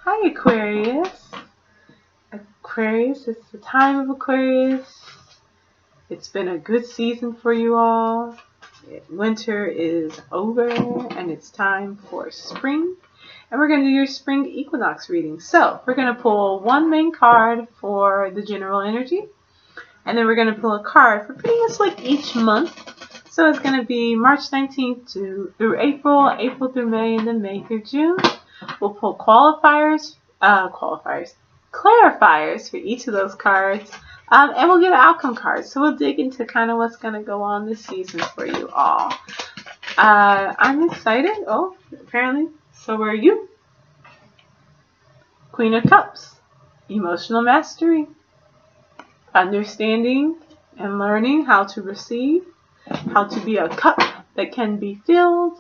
Hi Aquarius. Aquarius, it's the time of Aquarius. It's been a good season for you all. Winter is over and it's time for spring. And we're going to do your spring equinox reading. So we're going to pull one main card for the general energy. And then we're going to pull a card for pretty much like each month. So it's going to be March 19th through April, April through May, and then May through June. We'll pull clarifiers for each of those cards. And we'll get an outcome card. So we'll dig into kind of what's going to go on this season for you all. I'm excited. Oh, apparently, so are you. Queen of Cups. Emotional mastery. Understanding and learning how to receive. How to be a cup that can be filled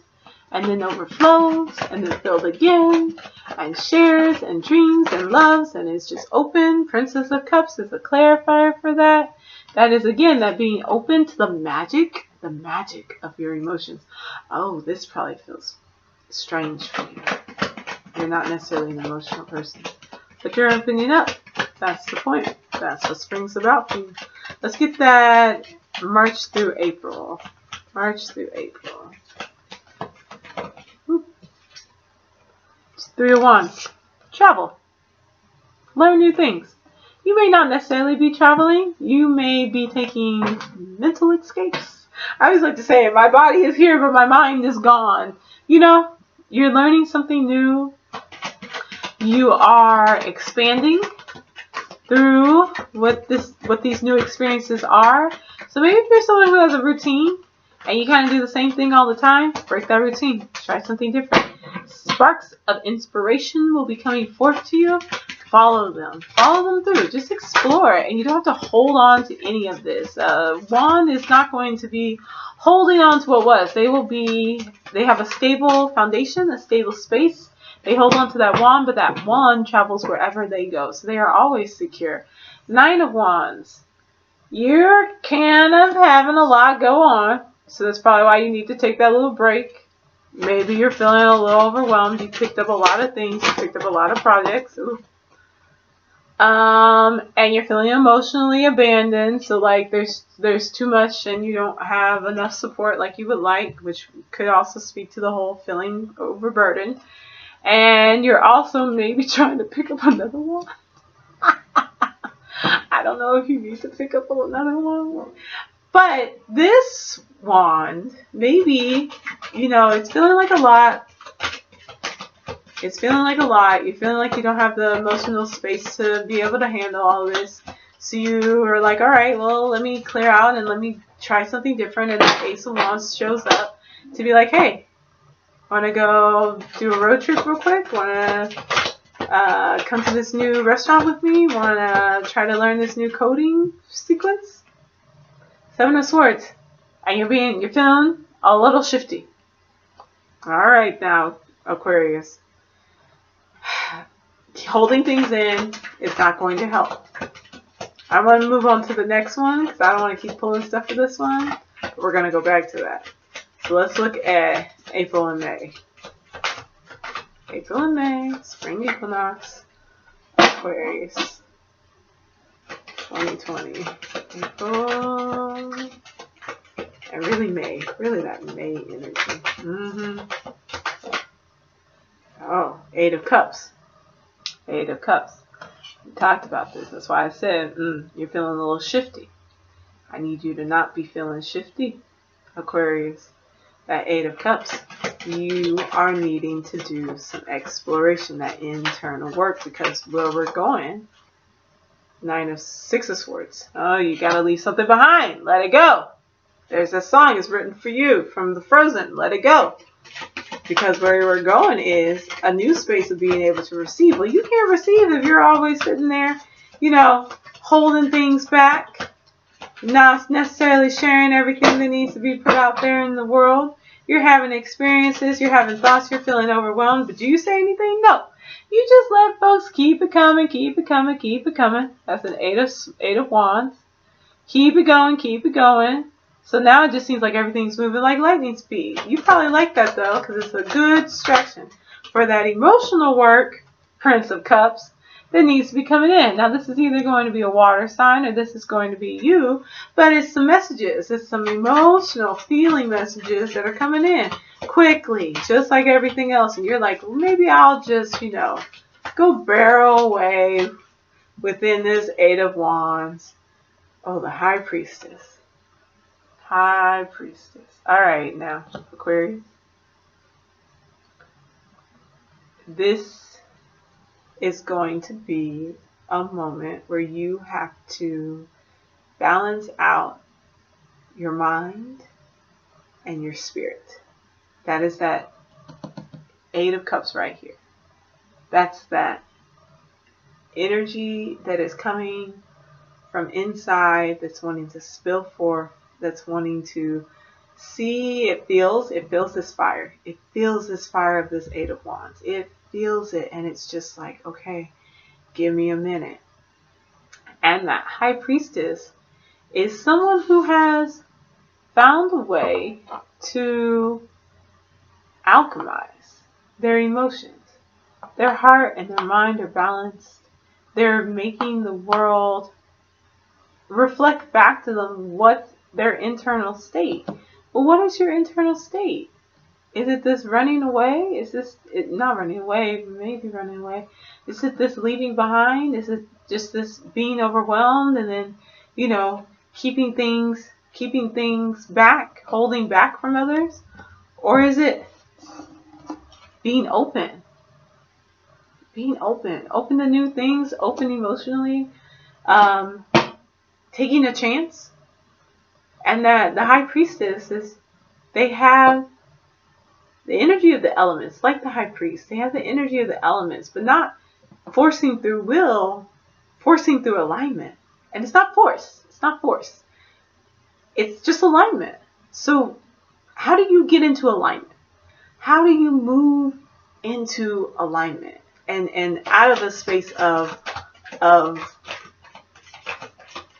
and then overflows and then filled again and shares and dreams and loves and is just open. Princess of Cups is a clarifier for that. That is, again, that being open to the magic of your emotions. Oh, this probably feels strange for you. You're not necessarily an emotional person, but you're opening up. That's the point. That's what spring's about for you. Let's get that March through April. March through April. Three of Wands. Travel. Learn new things. You may not necessarily be traveling. You may be taking mental escapes. I always like to say, my body is here, but my mind is gone. You know, you're learning something new. You are expanding through what these new experiences are. So maybe if you're someone who has a routine and you kind of do the same thing all the time, break that routine. Try something different. Sparks of inspiration will be coming forth to you. Follow them. Follow them through. Just explore it. And you don't have to hold on to any of this. Wand is not going to be holding on to what was. They have a stable foundation, a stable space. They hold on to that wand, but that wand travels wherever they go. So they are always secure. Nine of Wands. You're kind of having a lot go on. So that's probably why you need to take that little break. Maybe you're feeling a little overwhelmed. You picked up a lot of things. You picked up a lot of projects. And you're feeling emotionally abandoned. So like there's too much and you don't have enough support like you would like, which could also speak to the whole feeling overburdened. And you're also maybe trying to pick up another one. I don't know if you need to pick up another one. But this wand, maybe, it's feeling like a lot. It's feeling like a lot. You're feeling like you don't have the emotional space to be able to handle all this. So you are like, all right, well, let me clear out and let me try something different. And the Ace of Wands shows up to be like, hey, want to go do a road trip real quick? Want to come to this new restaurant with me? Want to try to learn this new coding sequence? Seven of Swords. And you're feeling a little shifty. Alright now, Aquarius. Holding things in is not going to help. I'm going to move on to the next one because I don't want to keep pulling stuff for this one. But we're going to go back to that. So let's look at April and May. April and May, Spring Equinox, Aquarius, 2020. April, and really May. Really that May energy. Oh, Eight of Cups. Eight of Cups. We talked about this. That's why I said, you're feeling a little shifty. I need you to not be feeling shifty, Aquarius. That Eight of Cups. You are needing to do some exploration, that internal work, because where we're going, Six of Swords. Oh, you gotta leave something behind. Let it go. There's a song is written for you from the Frozen. Let it go. Because where we're going is a new space of being able to receive. Well, you can't receive if you're always sitting there, holding things back, not necessarily sharing everything that needs to be put out there in the world. You're having experiences, you're having thoughts, you're feeling overwhelmed, but do you say anything? No. You just let folks keep it coming, keep it coming, keep it coming. That's an Eight of Wands. Keep it going, keep it going. So now it just seems like everything's moving like lightning speed. You probably like that though, because it's a good distraction. For that emotional work, Prince of Cups that needs to be coming in. Now, this is either going to be a water sign or this is going to be you, but it's some messages. It's some emotional feeling messages that are coming in quickly, just like everything else. And you're like, well, maybe I'll just, go barrel away within this Eight of Wands. Oh, the High Priestess. High Priestess. All right, now, Aquarius. This is going to be a moment where you have to balance out your mind and your spirit. That is that Eight of Cups right here. That's that energy that is coming from inside, that's wanting to spill forth, that's wanting to see. It feels this fire. It feels this fire of this Eight of Wands. It feels it, and it's just like, okay, give me a minute. And that High Priestess is someone who has found a way to alchemize their emotions. Their heart and their mind are balanced. They're making the world reflect back to them what their internal state. Well, what is your internal state? Is it this running away? Is this not running away? Maybe running away. Is it this leaving behind? Is it just this being overwhelmed and then, keeping things back, holding back from others? Or is it being open? Being open to new things, open emotionally, taking a chance. And that the High Priestess is, they have the energy of the elements, like the High Priest. They have the energy of the elements, but not forcing through will, forcing through alignment. And it's not force. It's not force. It's just alignment. So how do you get into alignment? How do you move into alignment and out of a space of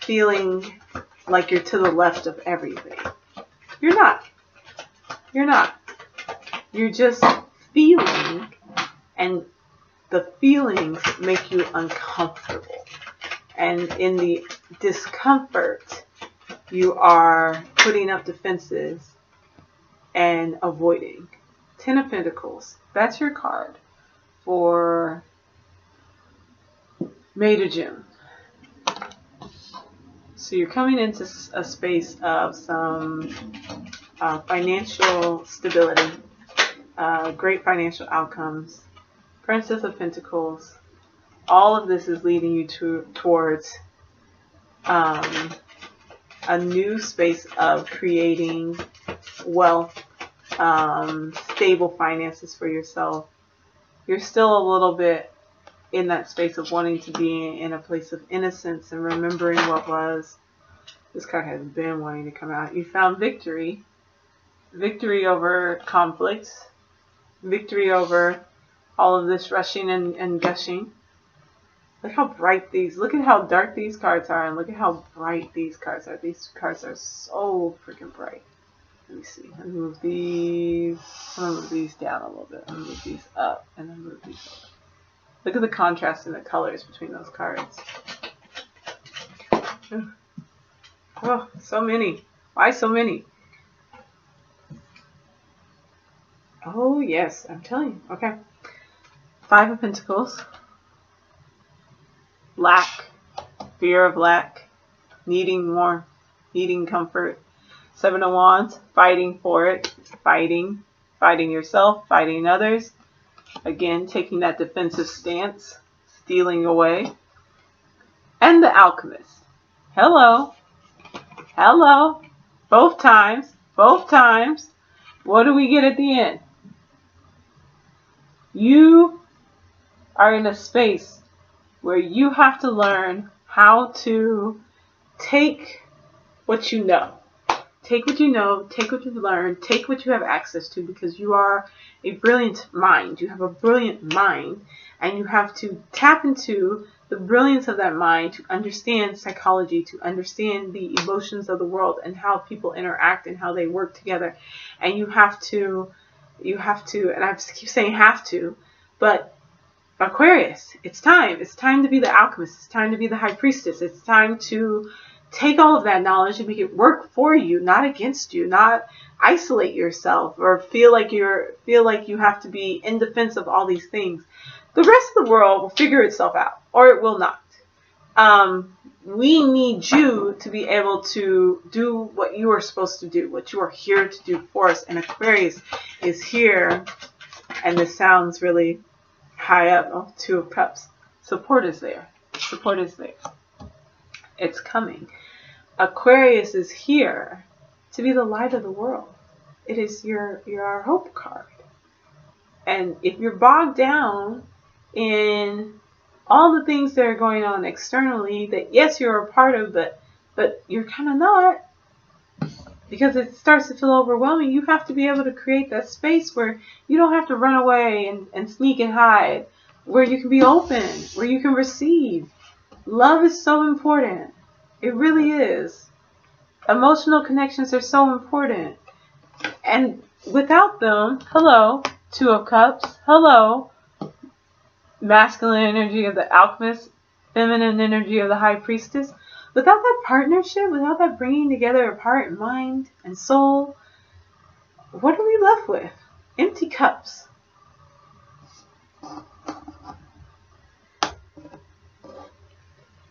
feeling like you're to the left of everything? You're not. You're not. You're just feeling, and the feelings make you uncomfortable. And in the discomfort, you are putting up defenses and avoiding. Ten of Pentacles. That's your card for May to June. So you're coming into a space of some financial stability, great financial outcomes, Princess of Pentacles. All of this is leading you towards a new space of creating wealth, stable finances for yourself. You're still a little bit in that space of wanting to be in a place of innocence and remembering what was. This card has been wanting to come out. You found victory. Victory over conflicts. Victory over all of this rushing and gushing. Look how bright look at how dark these cards are, and look at how bright these cards are. These cards are so freaking bright. Let me see. I'm going to move these down a little bit. I'm going to move these up, and then move these up. Look at the contrast in the colors between those cards. Oh, so many. Why so many? Oh, yes. I'm telling you. Okay. Five of Pentacles. Lack. Fear of lack. Needing more. Needing comfort. Seven of Wands. Fighting for it. Fighting. Fighting yourself. Fighting others. Again, taking that defensive stance. Stealing away. And the Alchemist. Hello. Hello. Both times. Both times. What do we get at the end? You are in a space where you have to learn how to take what you know. Take what you know, take what you've learned, take what you have access to, because you are a brilliant mind. You have a brilliant mind, and you have to tap into the brilliance of that mind to understand psychology, to understand the emotions of the world and how people interact and how they work together. And you have to, and I keep saying have to, but Aquarius, it's time. It's time to be the alchemist. It's time to be the high priestess. It's time to take all of that knowledge and make it work for you, not against you, not isolate yourself or feel like you have to be in defense of all these things. The rest of the world will figure itself out, or it will not. We need you to be able to do what you are supposed to do, what you are here to do for us. And Aquarius is here, and this sounds really high up. Oh, Two of Cups. Support is there. Support is there. It's coming. Aquarius is here to be the light of the world. It is your hope card. And if you're bogged down in all the things that are going on externally that yes, you're a part of, but you're kind of not, because it starts to feel overwhelming, you have to be able to create that space where you don't have to run away and sneak and hide, where you can be open, where you can receive. Love is so important. It really is. Emotional connections are so important. And without them, hello, Two of Cups, hello, masculine energy of the alchemist, feminine energy of the high priestess. Without that partnership, without that bringing together of heart and mind and soul, what are we left with? Empty cups.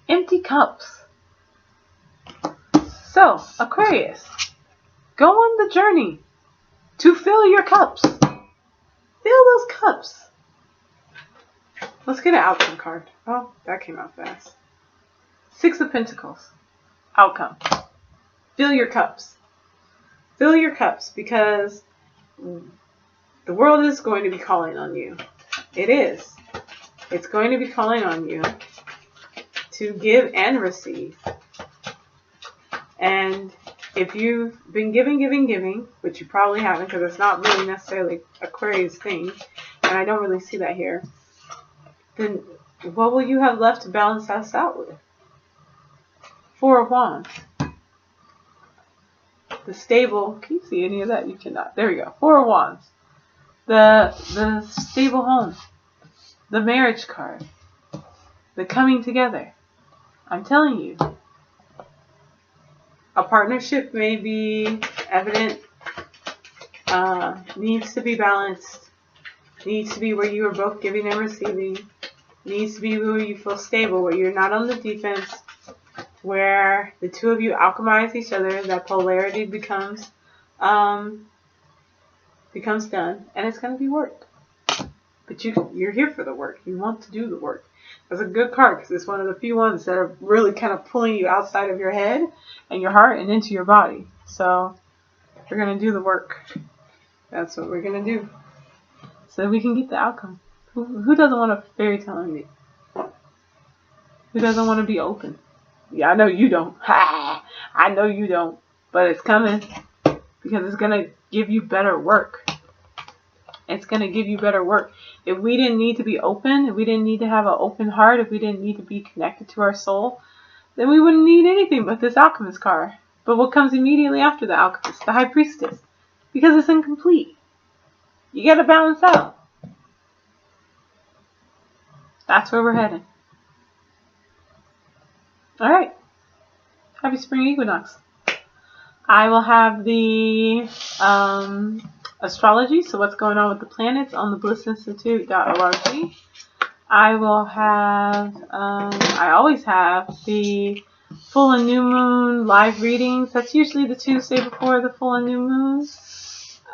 Empty cups. So, Aquarius, go on the journey to fill your cups. Fill those cups. Let's get an outcome card. Oh, that came out fast. Six of Pentacles. Outcome. Fill your cups. Fill your cups, because the world is going to be calling on you. It is. It's going to be calling on you to give and receive. And if you've been giving, which you probably haven't, because it's not really necessarily Aquarius thing, and I don't really see that here, then what will you have left to balance us out with? Four of Wands. The stable. Can you see any of that? You cannot. There we go. Four of Wands. The stable home. The marriage card. The coming together. I'm telling you. A partnership may be evident. Needs to be balanced. Needs to be where you are both giving and receiving. Needs to be where you feel stable, where you're not on the defense, where the two of you alchemize each other, that polarity becomes done, and it's going to be work. But you're here for the work. You want to do the work. That's a good card, because it's one of the few ones that are really kind of pulling you outside of your head and your heart and into your body. So we're going to do the work. That's what we're going to do, so we can get the outcome. Who doesn't want a fairy tale ending? Who doesn't want to be open? Yeah, I know you don't. I know you don't. But it's coming, because it's going to give you better work. It's going to give you better work. If we didn't need to be open, if we didn't need to have an open heart, if we didn't need to be connected to our soul, then we wouldn't need anything but this alchemist card. But what comes immediately after the alchemist? The high priestess. Because it's incomplete. You got to balance out. That's where we're heading. Alright. Happy Spring Equinox. I will have the astrology, so what's going on with the planets, on theblissinstitute.org. I will have, I always have the full and new moon live readings. That's usually the Tuesday before the full and new moon.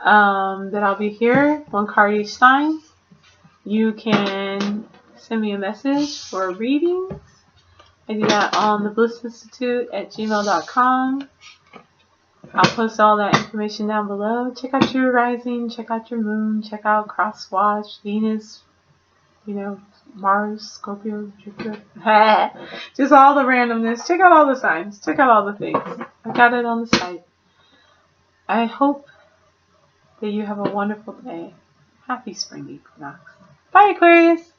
That I'll be here, one card each time. You can send me a message for readings. I do that on theblissinstitute@gmail.com. I'll post all that information down below. Check out your rising, check out your moon, check out cross watch, Venus, Mars, Scorpio, Jupiter. Just all the randomness. Check out all the signs. Check out all the things. I got it on the site. I hope that you have a wonderful day. Happy Spring Equinox. Bye, Aquarius.